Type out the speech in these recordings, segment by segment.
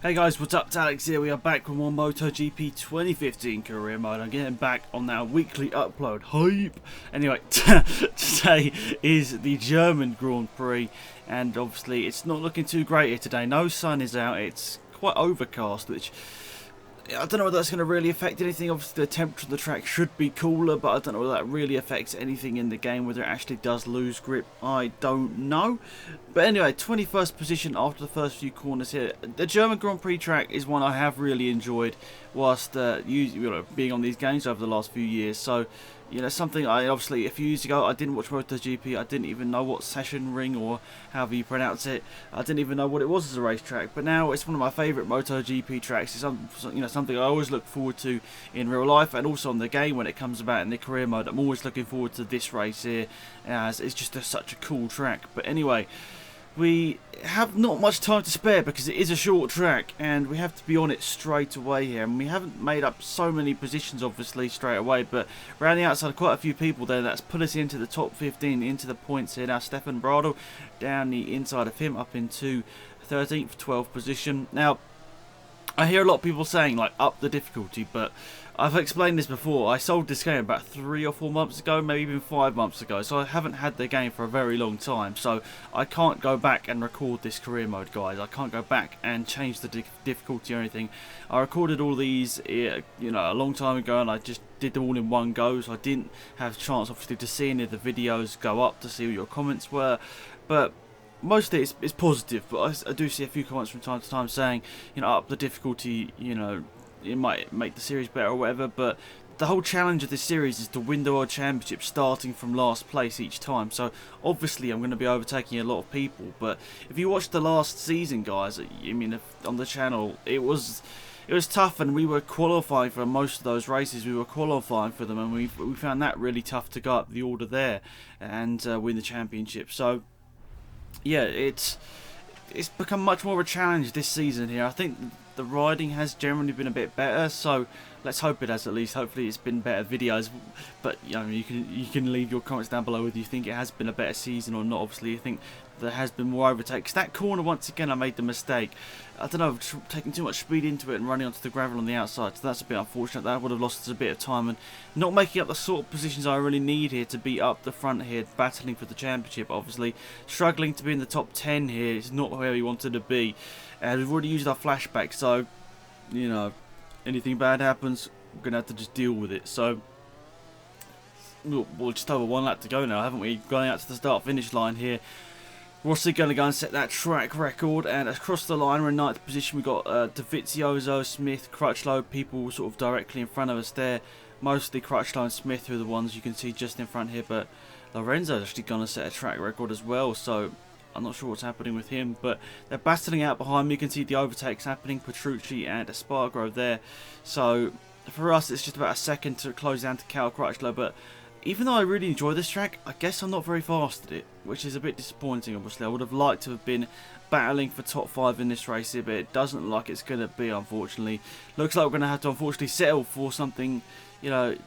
Hey guys, what's up? It's Alex here. We are back with more MotoGP 2015 career mode. I'm getting back on our weekly upload. Hype! Anyway, today is the German Grand Prix, and obviously it's not looking too great here today. No sun is out. It's quite overcast, which I don't know whether that's going to really affect anything. Obviously the temperature of the track should be cooler, but I don't know whether that really affects anything in the game, whether it actually does lose grip. I don't know. But anyway, 21st position after the first few corners here. The German Grand Prix track is one I have really enjoyed whilst being on these games over the last few years. So, something obviously a few years ago I didn't watch MotoGP. I didn't even know what Session Ring or however you pronounce it. I didn't even know what it was as a racetrack. But now it's one of my favourite MotoGP tracks. It's something I always look forward to in real life and also on the game when it comes about in the career mode. I'm always looking forward to this race here as it's just such a cool track. But anyway, we have not much time to spare because it is a short track and we have to be on it straight away here, and we haven't made up so many positions obviously straight away, but around the outside quite a few people there. That's put us into the top 15, into the points here. Now Stefan Bradl down the inside of him up into 13th, 12th position. Now I hear a lot of people saying like up the difficulty, but I've explained this before. I sold this game about 3 or 4 months ago, maybe even 5 months ago, so I haven't had the game for a very long time, so I can't go back and record this career mode, guys. I can't go back and change the difficulty or anything. I recorded all these a long time ago, and I just did them all in one go, so I didn't have a chance obviously to see any of the videos go up to see what your comments were, but mostly it's positive. But I do see a few comments from time to time saying, up the difficulty, it might make the series better or whatever, but the whole challenge of this series is to win the World Championship starting from last place each time. So obviously I'm going to be overtaking a lot of people, but if you watched the last season, guys, on the channel, it was tough, and we were qualifying for most of those races. We were qualifying for them, and we found that really tough to go up the order there and win the championship. So yeah, it's become much more of a challenge this season here. I think the riding has generally been a bit better, so let's hope it has at least. Hopefully it's been better videos, but you can leave your comments down below whether you think it has been a better season or not. Obviously you think there has been more overtakes. That corner, once again, I made the mistake. I don't know, taking too much speed into it and running onto the gravel on the outside, so that's a bit unfortunate. That would have lost us a bit of time and not making up the sort of positions I really need here to be up the front here, battling for the championship. Obviously struggling to be in the top 10 here is not where we wanted to be, and we've already used our flashback, so anything bad happens, we're gonna have to just deal with it. So we'll just over one lap to go now, haven't we? Going out to the start finish line here. Rossi going to go and set that track record, and across the line we're in 9th position. We've got Dovizioso, Smith, Crutchlow, people sort of directly in front of us there. Mostly Crutchlow and Smith who are the ones you can see just in front here, but Lorenzo's actually going to set a track record as well, so I'm not sure what's happening with him, but they're battling out behind me. You can see the overtakes happening, Petrucci and Espargaro there. So for us it's just about a second to close down to Cal Crutchlow, but even though I really enjoy this track, I guess I'm not very fast at it, which is a bit disappointing. Obviously I would have liked to have been battling for top 5 in this race here, but it doesn't look like it's going to be, unfortunately. Looks like we're going to have to unfortunately settle for something, what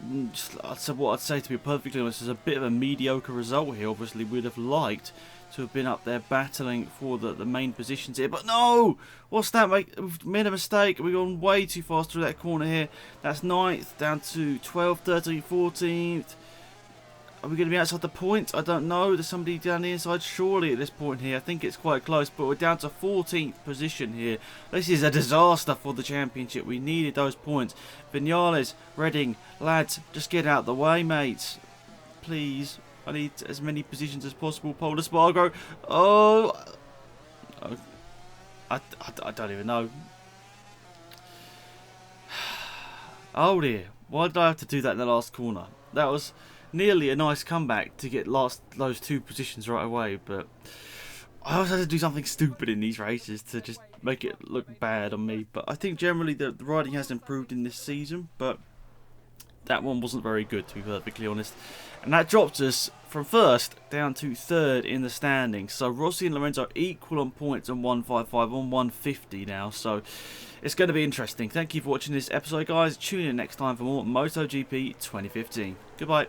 I'd say, to be perfectly honest, is a bit of a mediocre result here. Obviously we'd have liked to have been up there battling for the main positions here, but no! What's that, mate? We've made a mistake. We've gone way too fast through that corner here. That's 9th down to 12th, 13th, 14th. Are we going to be outside the points? I don't know. There's somebody down the inside surely at this point here. I think it's quite close, but we're down to 14th position here. This is a disaster for the championship. We needed those points. Vinales, Redding, lads, just get out the way, mates. Please. I need as many positions as possible. Paul Espargaro. Oh. I don't even know. Oh dear. Why did I have to do that in the last corner? That was nearly a nice comeback to get those 2 positions right away, but I always had to do something stupid in these races to just make it look bad on me. But I think generally the riding has improved in this season, but that one wasn't very good, to be perfectly honest. And that dropped us from 1st down to 3rd in the standings. So Rossi and Lorenzo are equal on points on 155, on 150 now. So it's going to be interesting. Thank you for watching this episode, guys. Tune in next time for more MotoGP 2015. Goodbye.